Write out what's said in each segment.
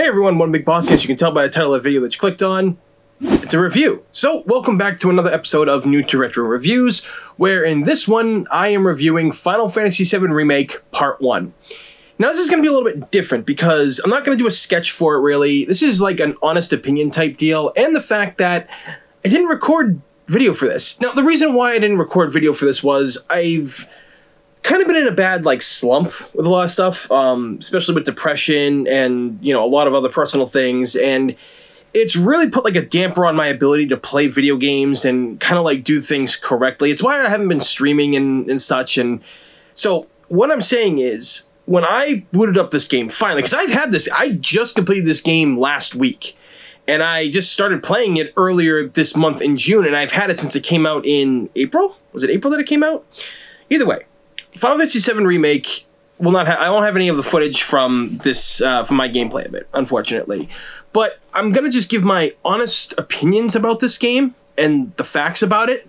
everyone, One Big Boss, as you can tell by the title of the video that you clicked on, it's a review. So, welcome back to another episode of New to Retro Reviews, where in this one, I am reviewing Final Fantasy VII Remake Part 1. Now, this is going to be a little bit different because I'm not going to do a sketch for it, really. This is like an honest opinion type deal, and the fact that I didn't record video for this. Now, the reason why I didn't record video for this was I've kind of been in a bad slump with a lot of stuff, especially with depression and, a lot of other personal things, and it's really put a damper on my ability to play video games and kind of do things correctly. It's why I haven't been streaming and such. And so what I'm saying is, when I booted up this game finally, because I just completed this game last week, and I just started playing it earlier this month in June, and I've had it since it came out in April. Was it April that it came out? Either way, Final Fantasy VII Remake will not I won't have any of the footage from this, from my gameplay of it, unfortunately. But I'm going to just give my honest opinions about this game and the facts about it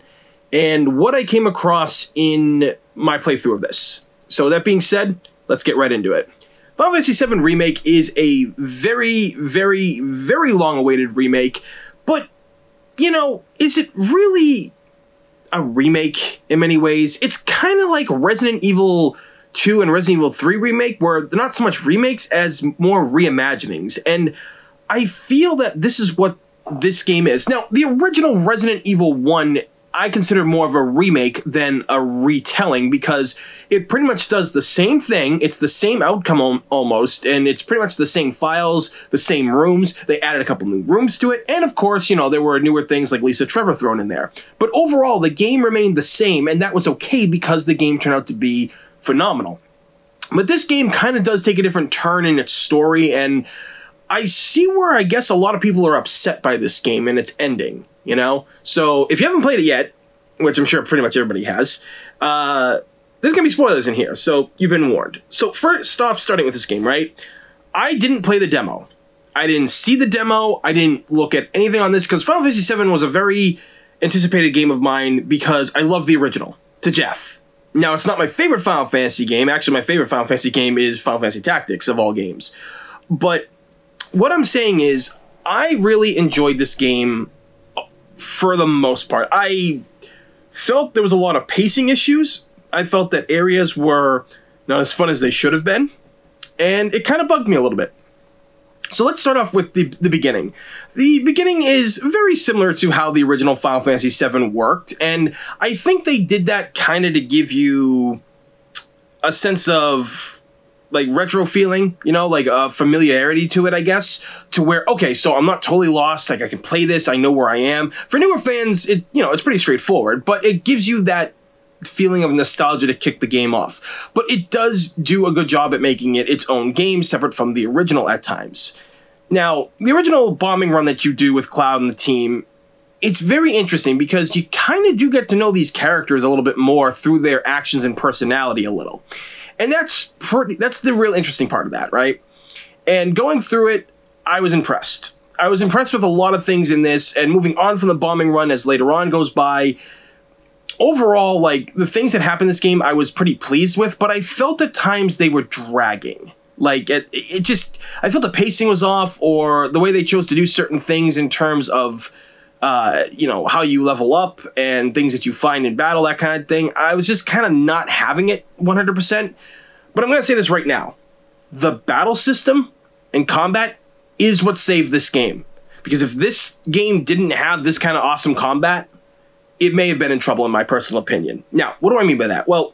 and what I came across in my playthrough of this. So that being said, let's get right into it. Final Fantasy VII Remake is a very, very, very long-awaited remake, but, is it really a remake in many ways? It's kind of like Resident Evil 2 and Resident Evil 3 Remake, where they're not so much remakes as more reimaginings, and I feel that this is what this game is. Now, the original Resident Evil 1 I consider more of a remake than a retelling, because it pretty much does the same thing. It's the same outcome almost, and it's pretty much the same files, the same rooms. They added a couple new rooms to it, and of course, there were newer things like Lisa Trevor thrown in there. But overall, the game remained the same, and that was okay because the game turned out to be phenomenal. But this game kind of does take a different turn in its story, and I see where I guess a lot of people are upset by this game and its ending. So if you haven't played it yet, which I'm sure pretty much everybody has, there's gonna be spoilers in here, so you've been warned. So first off, starting with this game, right? I didn't play the demo. I didn't see the demo. I didn't look at anything on this, because Final Fantasy VII was a very anticipated game of mine because I love the original to death. Now, it's not my favorite Final Fantasy game. Actually, my favorite Final Fantasy game is Final Fantasy Tactics of all games. But what I'm saying is, I really enjoyed this game for the most part. I felt there was a lot of pacing issues. I felt that areas were not as fun as they should have been, and it kind of bugged me a little bit. So let's start off with the beginning. The beginning is very similar to how the original Final Fantasy VII worked, and I think they did that kind of to give you a sense of retro feeling, a familiarity to it, I guess, to where, okay, so I'm not totally lost, I can play this, I know where I am. For newer fans, it's pretty straightforward, but it gives you that feeling of nostalgia to kick the game off. But it does do a good job at making it its own game, separate from the original at times. Now, the original bombing run that you do with Cloud and the team, it's very interesting because you kind of do get to know these characters a little bit more through their actions and personality a little. And that's the real interesting part of that, right? And going through it, I was impressed. I was impressed with a lot of things in this, and moving on from the bombing run as later on goes by, overall, the things that happened in this game I was pretty pleased with, but I felt at times they were dragging. I felt the pacing was off, or the way they chose to do certain things in terms of how you level up and things that you find in battle, that kind of thing. I was just kind of not having it 100%. But I'm going to say this right now. The battle system and combat is what saved this game. Because if this game didn't have this kind of awesome combat, it may have been in trouble, in my personal opinion. Now, what do I mean by that? Well,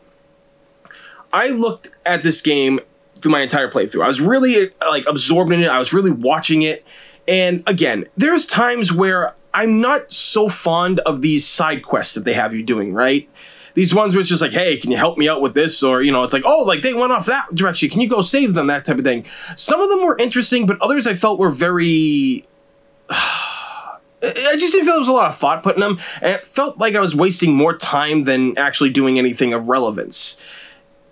I looked at this game through my entire playthrough. I was really absorbed in it. I was really watching it. And again, there's times where I'm not so fond of these side quests that they have you doing, right? These ones where it's just hey, can you help me out with this? Or, it's they went off that direction. Can you go save them? That type of thing. Some of them were interesting, but others I felt were very... I just didn't feel there was a lot of thought put in them, and it felt like I was wasting more time than actually doing anything of relevance.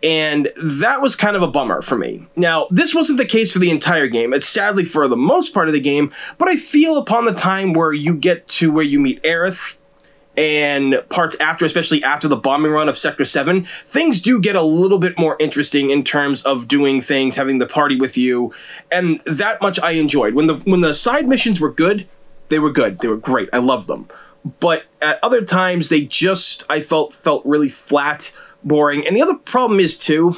And that was kind of a bummer for me. Now, this wasn't the case for the entire game. It's sadly for the most part of the game, but I feel upon the time where you get to where you meet Aerith and parts after, especially after the bombing run of Sector 7, things do get a little bit more interesting in terms of doing things, having the party with you, and that much I enjoyed. When the side missions were good, they were good. They were great. I loved them. But at other times, they just, I felt really flat, boring. And the other problem is, too,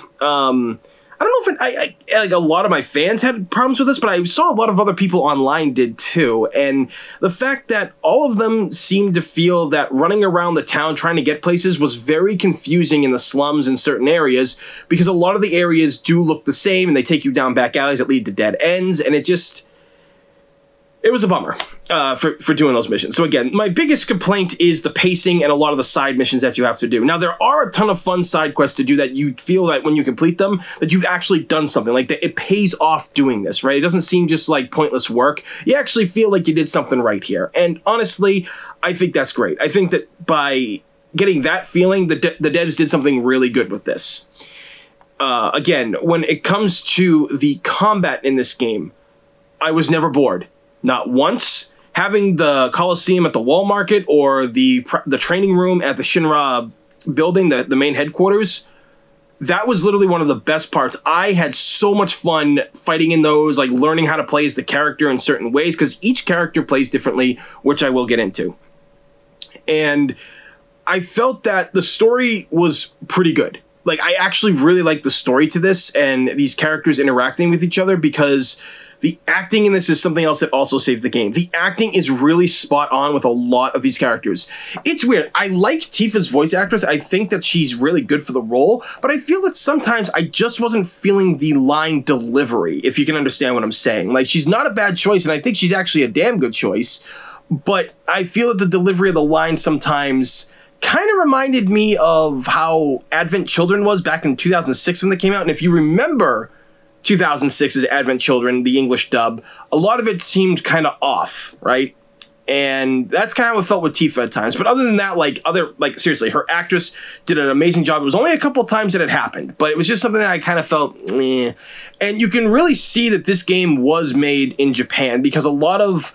I don't know if like a lot of my fans had problems with this, but I saw a lot of other people online did too. And the fact that all of them seemed to feel that running around the town trying to get places was very confusing in the slums in certain areas, because a lot of the areas do look the same and they take you down back alleys that lead to dead ends. And it was a bummer for doing those missions. So again, my biggest complaint is the pacing and a lot of the side missions that you have to do. Now, there are a ton of fun side quests to do that you feel that when you complete them, that you've actually done something. Like, that it pays off doing this, right? It doesn't seem just like pointless work. You actually feel like you did something right here. And honestly, I think that's great. I think that by getting that feeling, the devs did something really good with this. Again, when it comes to the combat in this game, I was never bored. Not once. Having the Coliseum at the Wall Market or the training room at the Shinra building, the main headquarters, that was literally one of the best parts. I had so much fun fighting in those, like learning how to play as the character in certain ways, because each character plays differently, which I will get into. And I felt that the story was pretty good. Like, I actually really liked the story to this and these characters interacting with each other, because the acting in this is something else that also saved the game. The acting is really spot on with a lot of these characters. It's weird. I like Tifa's voice actress. I think that she's really good for the role, but I feel that sometimes I just wasn't feeling the line delivery, if you can understand what I'm saying. Like, she's not a bad choice, and I think she's actually a damn good choice, but I feel that the delivery of the line sometimes kind of reminded me of how Advent Children was back in 2006 when they came out. And if you remember 2006's Advent Children, the English dub, a lot of it seemed kind of off, right? And that's kind of what felt with Tifa at times. But other than that, like seriously, her actress did an amazing job. It was only a couple times that it happened, but it was just something that I kind of felt, eh. And you can really see that this game was made in Japan, because a lot of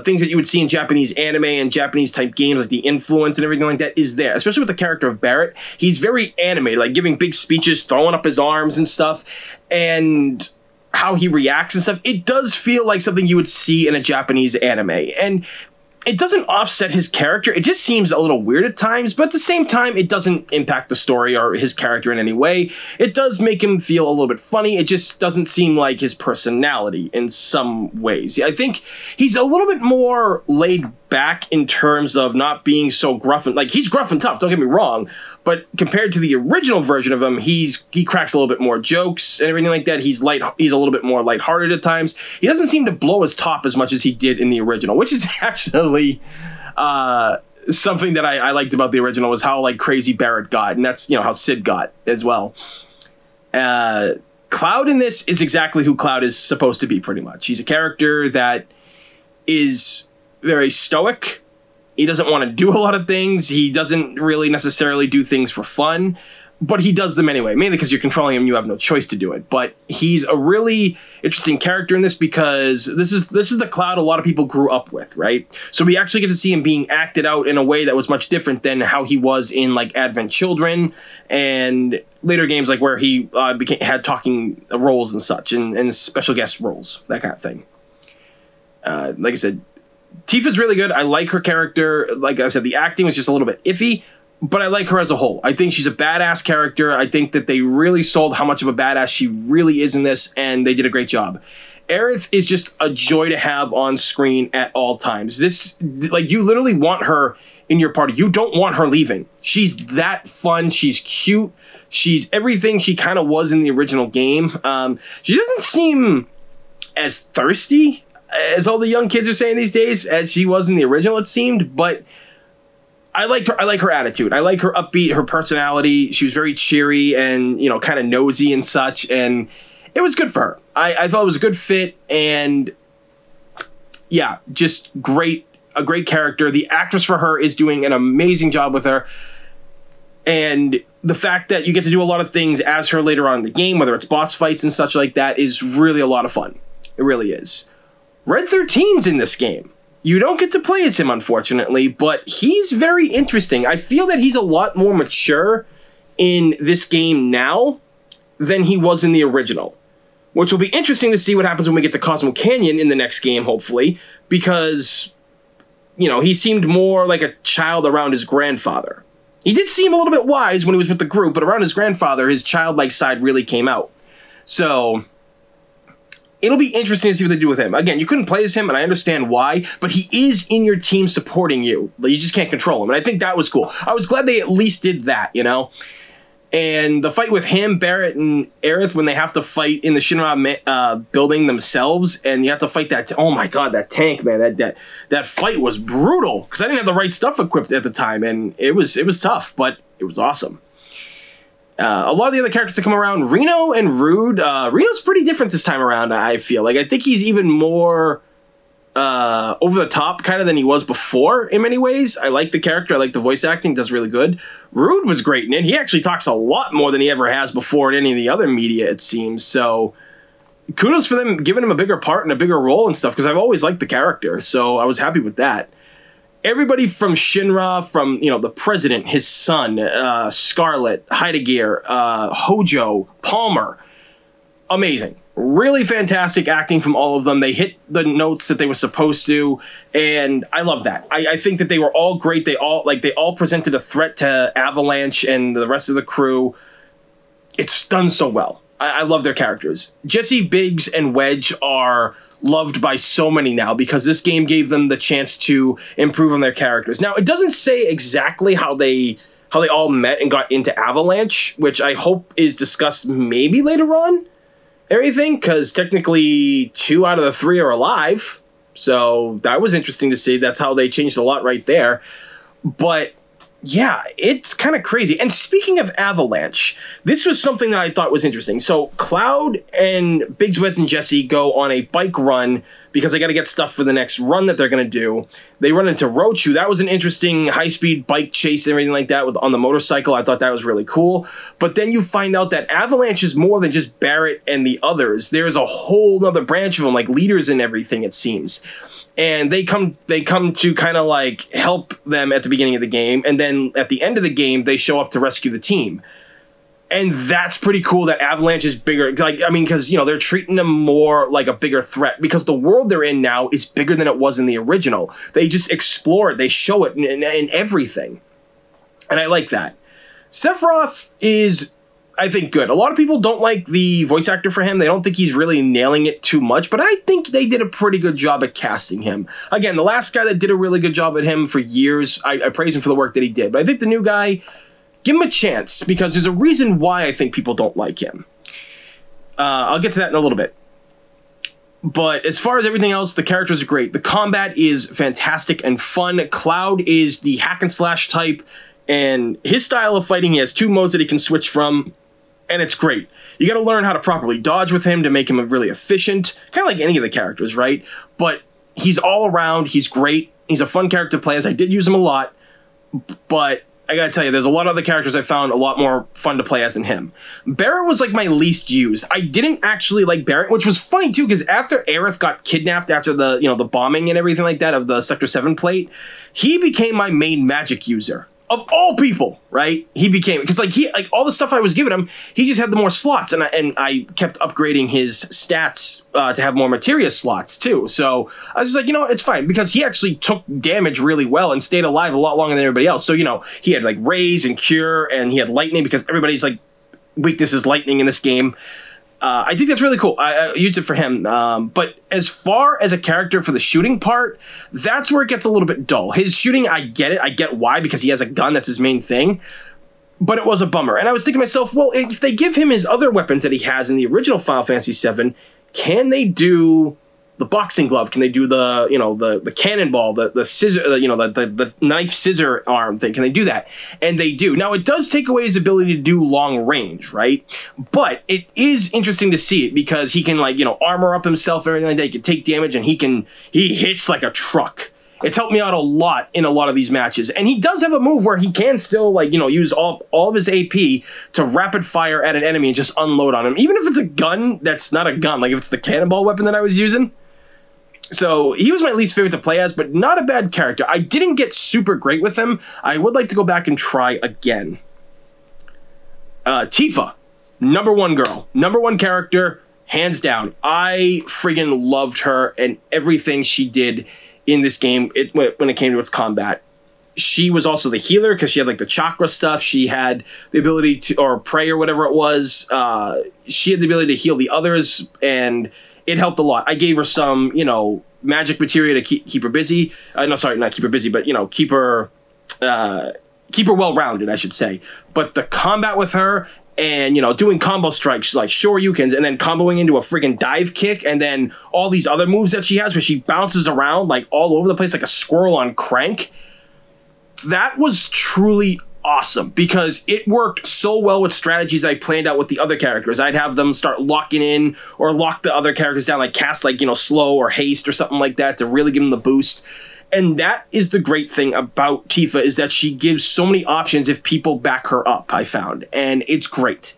things that you would see in Japanese anime and Japanese type games, like the influence and everything like that, is there. Especially with the character of Barrett. He's very animated, like giving big speeches, throwing up his arms and stuff, and how he reacts and stuff. It does feel like something you would see in a Japanese anime. And it doesn't offset his character. It just seems a little weird at times, but at the same time, it doesn't impact the story or his character in any way. It does make him feel a little bit funny. It just doesn't seem like his personality in some ways. I think he's a little bit more laid back in terms of not being so gruff and, like, he's gruff and tough, don't get me wrong, but compared to the original version of him, he cracks a little bit more jokes and everything like that. He's a little bit more lighthearted at times. He doesn't seem to blow his top as much as he did in the original, which is actually something that I liked about the original, was how like crazy Barrett got, and that's, you know, how Sid got as well. Cloud in this is exactly who Cloud is supposed to be, pretty much. He's a character that is very stoic. He doesn't want to do a lot of things. He doesn't really necessarily do things for fun, but he does them anyway, mainly because you're controlling him and you have no choice to do it. But he's a really interesting character in this, because this is the Cloud a lot of people grew up with, right? So we actually get to see him being acted out in a way that was much different than how he was in like Advent Children and later games, like where he had talking roles and such, and special guest roles, that kind of thing. Like I said, Tifa's really good. I like her character. Like I said, the acting was just a little bit iffy, but I like her as a whole. I think she's a badass character. I think that they really sold how much of a badass she really is in this, and they did a great job. Aerith is just a joy to have on screen at all times. This, like, you literally want her in your party. You don't want her leaving. She's that fun. She's cute. She's everything she kind of was in the original game. She doesn't seem as thirsty as all the young kids are saying these days as she was in the original, it seemed, but I liked her. I like her attitude. I like her upbeat, her personality. She was very cheery and, you know, kind of nosy and such, and it was good for her. I thought it was a good fit, and yeah, just great. A great character. The actress for her is doing an amazing job with her, and the fact that you get to do a lot of things as her later on in the game, whether it's boss fights and such like that, is really a lot of fun. It really is. Red 13's in this game. You don't get to play as him, unfortunately, but he's very interesting. I feel that he's a lot more mature in this game now than he was in the original, which will be interesting to see what happens when we get to Cosmo Canyon in the next game, hopefully, because, you know, he seemed more like a child around his grandfather. He did seem a little bit wise when he was with the group, but around his grandfather, his childlike side really came out. So it'll be interesting to see what they do with him. Again, you couldn't play as him, and I understand why, but he is in your team supporting you. You just can't control him, and I think that was cool. I was glad they at least did that, you know? And the fight with him, Barrett, and Aerith, when they have to fight in the Shinra building themselves, and you have to fight that... oh my god, that tank, man. That fight was brutal, because I didn't have the right stuff equipped at the time, and it was tough, but it was awesome. A lot of the other characters that come around, Reno and Rude, Reno's pretty different this time around, I feel. Like, I think he's even more over the top kind of than he was before in many ways. I like the character. I like the voice acting. Does really good. Rude was great in it. He actually talks a lot more than he ever has before in any of the other media, it seems. So kudos for them giving him a bigger part and a bigger role and stuff, because I've always liked the character. So I was happy with that. Everybody from Shinra, from, you know, the president, his son, Scarlet, Heidegger, Hojo, Palmer, amazing. Really fantastic acting from all of them. They hit the notes that they were supposed to, and I love that. I think that they were all great. They all presented a threat to Avalanche and the rest of the crew. It's done so well. I love their characters. Jesse, Biggs, and Wedge are loved by so many now because this game gave them the chance to improve on their characters. Now, it doesn't say exactly how they all met and got into Avalanche, which I hope is discussed maybe later on. Everything, because technically 2 out of the 3 are alive, so that was interesting to see. That's how they changed a lot right there. But yeah, it's kind of crazy. And speaking of Avalanche, this was something that I thought was interesting. So Cloud and Biggs, Wedge, and Jesse go on a bike run because they got to get stuff for the next run that they're going to do. They run into Rochu. That was an interesting high-speed bike chase and everything like that on the motorcycle. I thought that was really cool. But then you find out that Avalanche is more than just Barrett and the others. There's a whole other branch of them, like leaders and everything, it seems. And they come to kind of like help them at the beginning of the game, and then at the end of the game, they show up to rescue the team. And that's pretty cool that Avalanche is bigger. Like, I mean, because, you know, they're treating them more like a bigger threat because the world they're in now is bigger than it was in the original. They just explore it. They show it in everything. And I like that. Sephiroth is, I think, good. A lot of people don't like the voice actor for him. They don't think he's really nailing it too much, but I think they did a pretty good job at casting him. Again, the last guy that did a really good job at him for years, I praise him for the work that he did. But I think the new guy, give him a chance, because there's a reason why I think people don't like him. I'll get to that in a little bit. But as far as everything else, the characters are great. The combat is fantastic and fun. Cloud is the hack and slash type, and his style of fighting, he has 2 modes that he can switch from, and it's great. You got to learn how to properly dodge with him to make him really efficient, kind of like any of the characters, right? But he's all around. He's great. He's a fun character to play as. I did use him a lot, but I gotta tell you, there's a lot of other characters I found a lot more fun to play as than him. Barrett was like my least used. I didn't actually like Barrett, which was funny too, because after Aerith got kidnapped after the, you know, the bombing and everything like that of the Sector 7 plate, he became my main magic user. Of all people, right? He became, because like all the stuff I was giving him, he just had the more slots, and I kept upgrading his stats to have more materia slots too. So I was just like, you know what, it's fine, because he actually took damage really well and stayed alive a lot longer than everybody else. So, you know, he had like raise and cure, and he had lightning, because everybody's like weakness is lightning in this game. I think that's really cool. I used it for him. But as far as a character for the shooting part, that's where it gets a little bit dull. His shooting, I get it. I get why, because he has a gun. That's his main thing. But it was a bummer. And I was thinking to myself, well, if they give him his other weapons that he has in the original Final Fantasy VII, can they do the boxing glove? Can they do the, you know, the cannonball, the scissor, you know, the knife scissor arm thing? Can they do that? And they do. Now, it does take away his ability to do long range, right? But it is interesting to see it, because he can, like, you know, armor up himself and everything like that. He can take damage, and he hits like a truck. It's helped me out a lot in a lot of these matches. And he does have a move where he can still, like, you know, use all of his AP to rapid fire at an enemy and just unload on him. Even if it's a gun that's not a gun, like if it's the cannonball weapon that I was using, So he was my least favorite to play as, but not a bad character. I didn't get super great with him. I would like to go back and try again. Tifa, #1 girl, #1 character, hands down. I friggin' loved her and everything she did in this game when it came to its combat. She was also the healer because she had like the chakra stuff. She had the ability to, or pray or whatever it was. She had the ability to heal the others, and it helped a lot. I gave her some, you know, magic materia to keep her busy. No, sorry, not keep her busy, but, you know, keep her well-rounded, I should say. But the combat with her and, you know, doing combo strikes like shoryukens and then comboing into a friggin' dive kick and then all these other moves that she has where she bounces around like all over the place like a squirrel on crank. That was truly awesome because it worked so well with strategies I planned out with the other characters. I'd have them start locking in or lock the other characters down, like cast like, you know, slow or haste or something like that to really give them the boost. And that is the great thing about Tifa, is that she gives so many options if people back her up, I found. And it's great.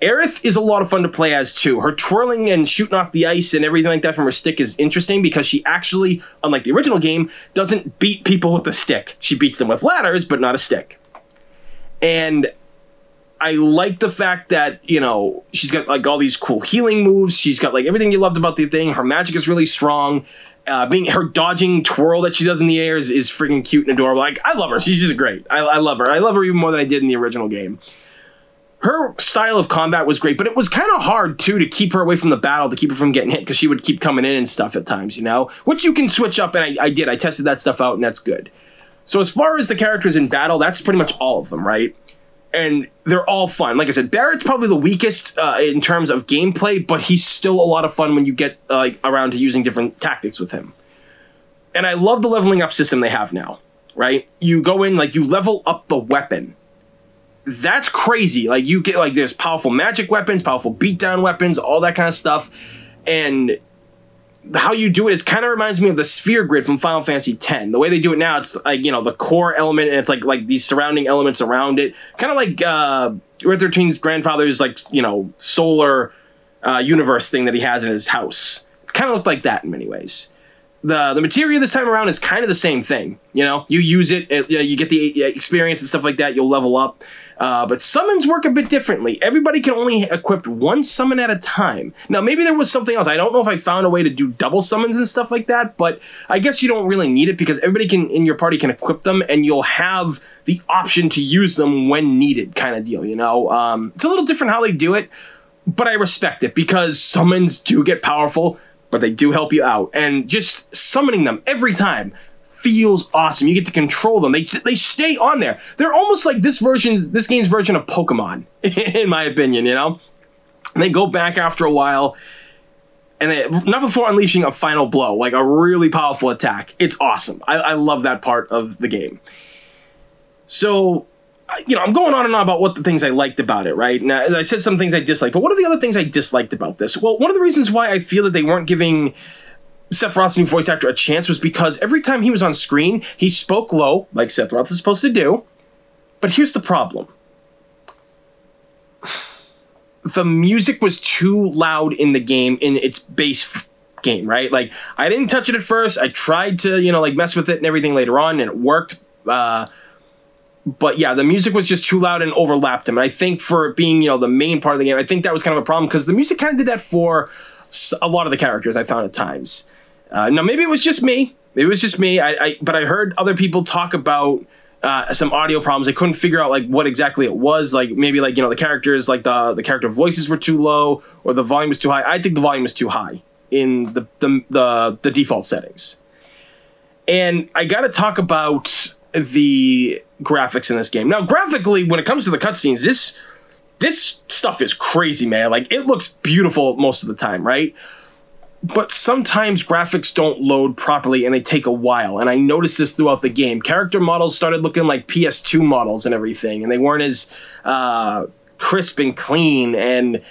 Aerith is a lot of fun to play as too. Her twirling and shooting off the ice and everything like that from her stick is interesting because she actually, unlike the original game, doesn't beat people with a stick. She beats them with ladders, but not a stick. And I like the fact that, you know, she's got like all these cool healing moves. She's got like everything you loved about the thing. Her magic is really strong. Her dodging twirl that she does in the air is freaking cute and adorable. Like, I love her. She's just great. I love her. I love her even more than I did in the original game. Her style of combat was great, but it was kind of hard, too, to keep her away from the battle, to keep her from getting hit, because she would keep coming in and stuff at times, you know? Which you can switch up, and I did. I tested that stuff out, and that's good. So as far as the characters in battle, that's pretty much all of them, right? And they're all fun. Like I said, Barrett's probably the weakest in terms of gameplay, but he's still a lot of fun when you get around to using different tactics with him. And I love the leveling up system they have now, right? You go in, like, you level up the weapon. That's crazy. Like, you get, like, there's powerful magic weapons, powerful beatdown weapons, all that kind of stuff. And how you do it is kind of reminds me of the sphere grid from Final Fantasy X. The way they do it now, it's like, you know, the core element, and it's like these surrounding elements around it. Kind of like Red 13's grandfather's, like, you know, solar universe thing that he has in his house. It kind of looked like that in many ways. The materia this time around is kind of the same thing. You know, you use it, you get the experience and stuff like that, you'll level up. But summons work a bit differently. Everybody can only equip one summon at a time. Now, maybe there was something else. I don't know if I found a way to do double summons and stuff like that, but I guess you don't really need it because everybody in your party can equip them, and you'll have the option to use them when needed, kind of deal, you know? It's a little different how they do it, but I respect it because summons do get powerful, but they do help you out. And just summoning them every time feels awesome. You get to control them. They stay on there. They're almost like this game's version of Pokemon, in my opinion, you know? And they go back after a while, and not before unleashing a final blow, like a really powerful attack. It's awesome. I love that part of the game. So, you know, I'm going on and on about what the things I liked about it, right? Now, I said some things I disliked, but what are the other things I disliked about this? Well, one of the reasons why I feel that they weren't giving Sephiroth's new voice actor a chance was because every time he was on screen, he spoke low, like Sephiroth is supposed to do. But here's the problem. The music was too loud in the game, in its base game, right? Like, I didn't touch it at first. I tried to, you know, like, mess with it and everything later on, and it worked. But yeah, the music was just too loud and overlapped him. And I think for it being, you know, the main part of the game, I think that was kind of a problem because the music kind of did that for a lot of the characters I found at times. Now, maybe it was just me. Maybe it was just me. But I heard other people talk about some audio problems. I couldn't figure out like what exactly it was. Like maybe like, you know, the characters, like the character voices were too low or the volume was too high. I think the volume was too high in the default settings. And I got to talk about the graphics in this game. Now, graphically, when it comes to the cutscenes, this stuff is crazy, man. Like, it looks beautiful most of the time, right? But sometimes graphics don't load properly and they take a while. And I noticed this throughout the game. Character models started looking like PS2 models and everything, and they weren't as crisp and clean, and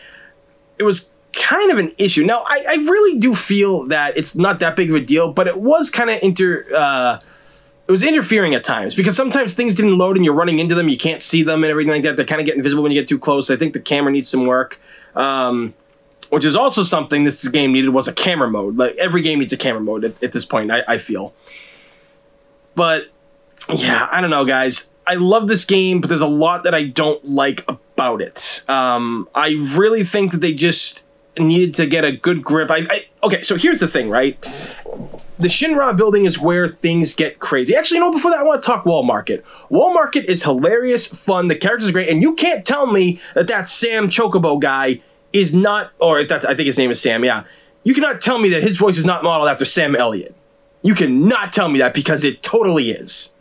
it was kind of an issue. Now, I really do feel that it's not that big of a deal, but it was kind of it was interfering at times because sometimes things didn't load and you're running into them, you can't see them and everything like that. They kind of get invisible when you get too close. I think the camera needs some work. which is also something this game needed, was a camera mode. Like, every game needs a camera mode at this point, I feel. But, yeah, I don't know, guys. I love this game, but there's a lot that I don't like about it. I really think that they just needed to get a good grip. Okay, so here's the thing, right? The Shinra building is where things get crazy. Actually, you know, before that, I want to talk Wall Market. Wall Market is hilarious, fun, the characters are great, and you can't tell me that Sam Chocobo guy is not, or if that's, I think his name is Sam, yeah. You cannot tell me that his voice is not modeled after Sam Elliott. You cannot tell me that, because it totally is.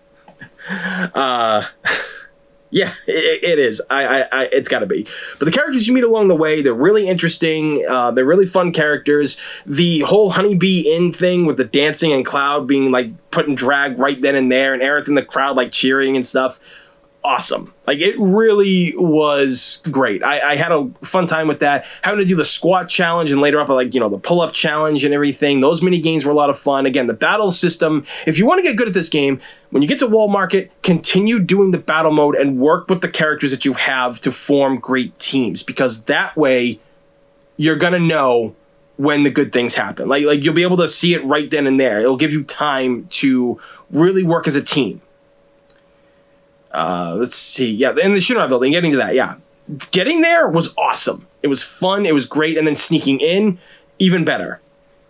Yeah, it is. It's got to be. But the characters you meet along the way, they're really interesting. They're really fun characters. The whole Honeybee Inn thing with the dancing and Cloud being like put in drag right then and there, and Aerith in the crowd like cheering and stuff. Awesome. Like, it really was great. I had a fun time with that. Having to do the squat challenge and later up, like, you know, the pull-up challenge and everything. Those mini games were a lot of fun. Again, the battle system. If you want to get good at this game, when you get to Wall Market, continue doing the battle mode and work with the characters that you have to form great teams, because that way you're going to know when the good things happen. Like you'll be able to see it right then and there. It'll give you time to really work as a team. Let's see. Yeah, in the Shinra building, getting to that, yeah. Getting there was awesome. It was fun, it was great, and then sneaking in, even better.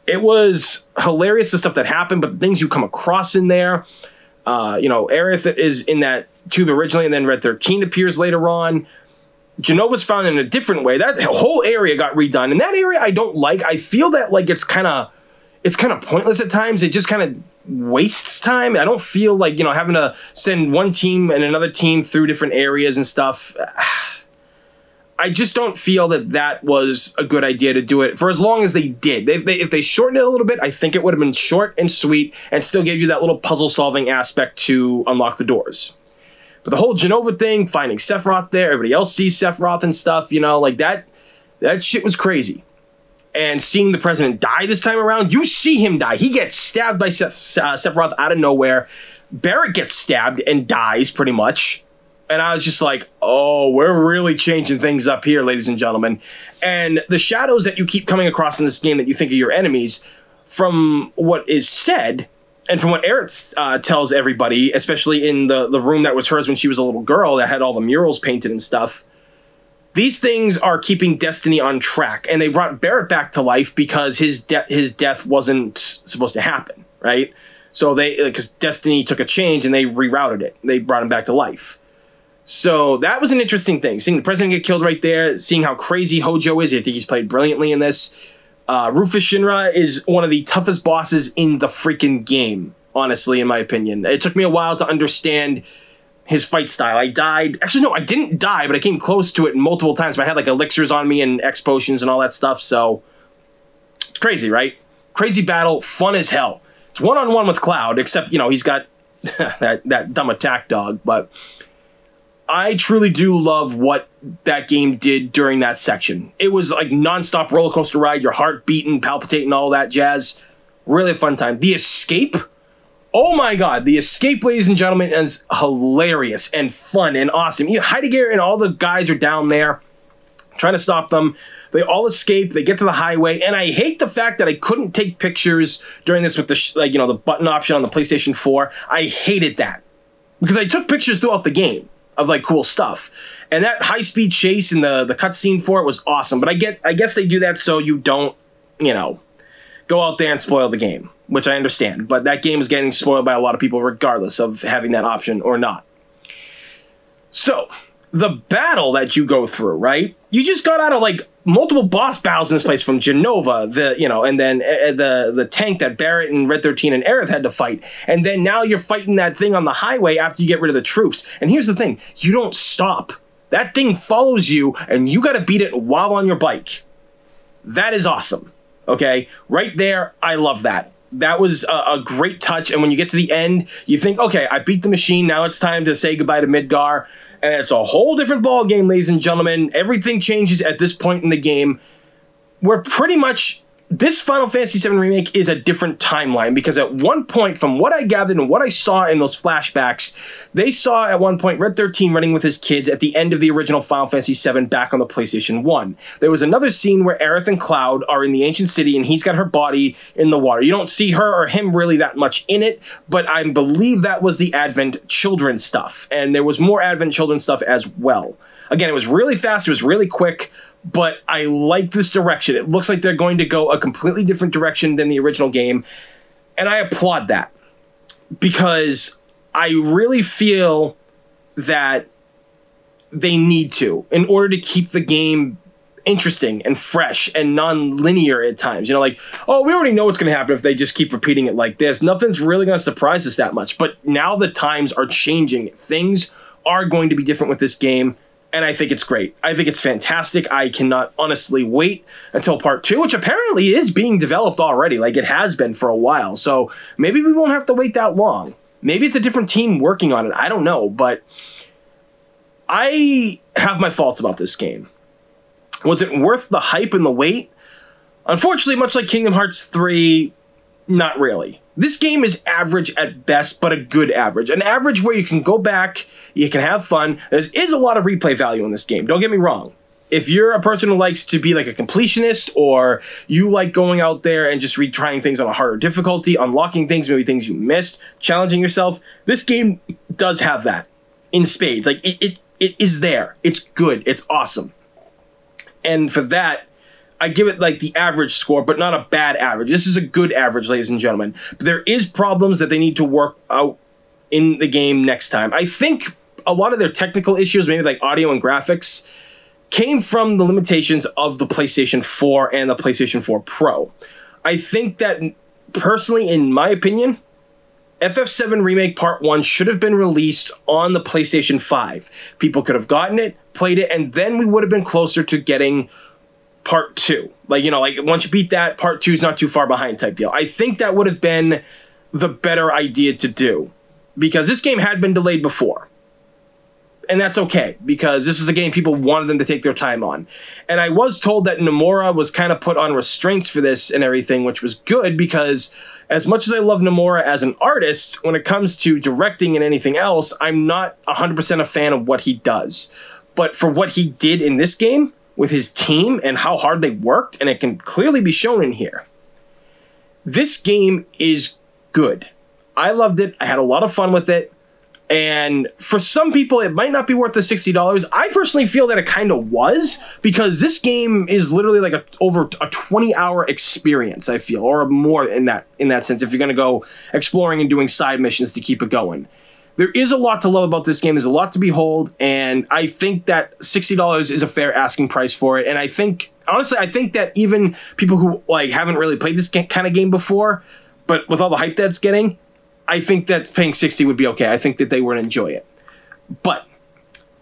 It was hilarious, the stuff that happened, but the things you come across in there. You know, Aerith is in that tube originally, and then Red 13 appears later on. Genova's found in a different way. That whole area got redone, and that area I don't like. I feel that, like, it's kind of pointless at times. It just kind of wastes time. I don't feel like, you know, having to send one team and another team through different areas and stuff. I just don't feel that that was a good idea to do it for as long as they did. If they shortened it a little bit, I think it would have been short and sweet and still gave you that little puzzle-solving aspect to unlock the doors. But the whole Genova thing, finding Sephiroth there, everybody else sees Sephiroth and stuff, you know, like that shit was crazy. And seeing the president die this time around, you see him die. He gets stabbed by Sephiroth out of nowhere. Barrett gets stabbed and dies, pretty much. And I was just like, oh, we're really changing things up here, ladies and gentlemen. And the shadows that you keep coming across in this game that you think are your enemies, from what is said, and from what Aerith tells everybody, especially in the room that was hers when she was a little girl that had all the murals painted and stuff, these things are keeping Destiny on track, and they brought Barrett back to life because his death wasn't supposed to happen, right? So because Destiny took a change and they rerouted it. They brought him back to life. So that was an interesting thing. Seeing the president get killed right there, seeing how crazy Hojo is. I think he's played brilliantly in this. Rufus Shinra is one of the toughest bosses in the freaking game, honestly, in my opinion. It took me a while to understand his fight style. I died. Actually, no, I didn't die, but I came close to it multiple times. But I had like elixirs on me and X potions and all that stuff. So it's crazy, right? Crazy battle, fun as hell. It's one-on-one with Cloud, except, you know, he's got that dumb attack dog. But I truly do love what that game did during that section. It was like nonstop roller coaster ride, your heart beating, palpitating, all that jazz. Really a fun time. The escape. Oh my god, the escape, ladies and gentlemen, is hilarious and fun and awesome. Heidegger and all the guys are down there trying to stop them. They all escape, they get to the highway, and I hate the fact that I couldn't take pictures during this with the, like, you know, the button option on the PlayStation 4. I hated that. Because I took pictures throughout the game of, like, cool stuff. And that high-speed chase and the cutscene for it was awesome. But I guess they do that so you don't, you know, go out there and spoil the game, which I understand. But that game is getting spoiled by a lot of people regardless of having that option or not. So, the battle that you go through, right? You just got out of, like, multiple boss battles in this place, from Genova, and then the tank that Barrett and Red 13 and Aerith had to fight. And then now you're fighting that thing on the highway after you get rid of the troops. And here's the thing. You don't stop. That thing follows you, and you got to beat it while on your bike. That is awesome. Okay, right there, I love that. That was a great touch, and when you get to the end, you think, okay, I beat the machine, now it's time to say goodbye to Midgar, and it's a whole different ball game, ladies and gentlemen. Everything changes at this point in the game. We're pretty much this Final Fantasy VII Remake is a different timeline, because at one point, from what I gathered and what I saw in those flashbacks, they saw at one point Red 13 running with his kids at the end of the original Final Fantasy VII back on the PlayStation 1. There was another scene where Aerith and Cloud are in the ancient city and he's got her body in the water. You don't see her or him really that much in it, but I believe that was the Advent Children stuff, and there was more Advent Children stuff as well. Again, it was really fast, it was really quick, but I like this direction. It looks like they're going to go a completely different direction than the original game, and I applaud that, because I really feel that they need to, in order to keep the game interesting and fresh and non-linear at times. You know, like, oh, we already know what's going to happen if they just keep repeating it like this. Nothing's really going to surprise us that much, but now the times are changing. Things are going to be different with this game, and I think it's great. I think it's fantastic. I cannot honestly wait until part 2, which apparently is being developed already. Like, it has been for a while. So maybe we won't have to wait that long. Maybe it's a different team working on it. I don't know. But I have my faults about this game. Was it worth the hype and the wait? Unfortunately, much like Kingdom Hearts 3, not really. This game is average at best, but a good average. An average where you can go back, you can have fun. There is a lot of replay value in this game, don't get me wrong. If you're a person who likes to be like a completionist, or you like going out there and just retrying things on a harder difficulty, unlocking things, maybe things you missed, challenging yourself, this game does have that in spades. Like, it is there. It's good. It's awesome. And for that, I give it like the average score, but not a bad average. This is a good average, ladies and gentlemen. But there is problems that they need to work out in the game next time. I think a lot of their technical issues, maybe like audio and graphics, came from the limitations of the PlayStation 4 and the PlayStation 4 Pro. I think that, personally, in my opinion, FF7 Remake Part 1 should have been released on the PlayStation 5. People could have gotten it, played it, and then we would have been closer to getting Part 2. Like, you know, like, once you beat that, Part 2 is not too far behind type deal. I think that would have been the better idea to do, because this game had been delayed before. And that's okay, because this is a game people wanted them to take their time on. And I was told that Nomura was kind of put on restraints for this and everything, which was good, because as much as I love Nomura as an artist, when it comes to directing and anything else, I'm not 100% a fan of what he does. But for what he did in this game, with his team and how hard they worked, and it can clearly be shown in here, this game is good. I loved it. I had a lot of fun with it. And for some people, it might not be worth the $60. I personally feel that it kind of was, because this game is literally like over a 20-hour experience, I feel, or more in that sense, if you're going to go exploring and doing side missions to keep it going. There is a lot to love about this game. There's a lot to behold, and I think that $60 is a fair asking price for it. And I think, honestly, I think that even people who like haven't really played this kind of game before, but with all the hype that's getting, I think that paying $60 would be okay. I think that they would enjoy it. But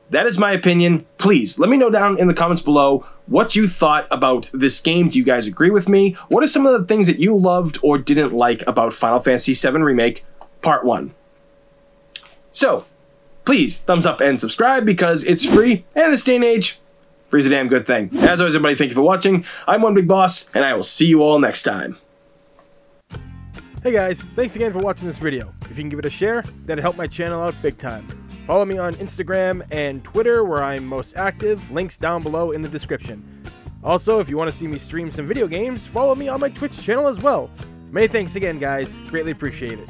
that is my opinion. Please let me know down in the comments below what you thought about this game. Do you guys agree with me? What are some of the things that you loved or didn't like about Final Fantasy VII Remake Part 1? So, please thumbs up and subscribe, because it's free, and in this day and age, free is a damn good thing. As always, everybody, thank you for watching. I'm One Big Boss, and I will see you all next time. Hey guys, thanks again for watching this video. If you can give it a share, that'd help my channel out big time. Follow me on Instagram and Twitter, where I'm most active. Links down below in the description. Also, if you want to see me stream some video games, follow me on my Twitch channel as well. Many thanks again, guys. Greatly appreciate it.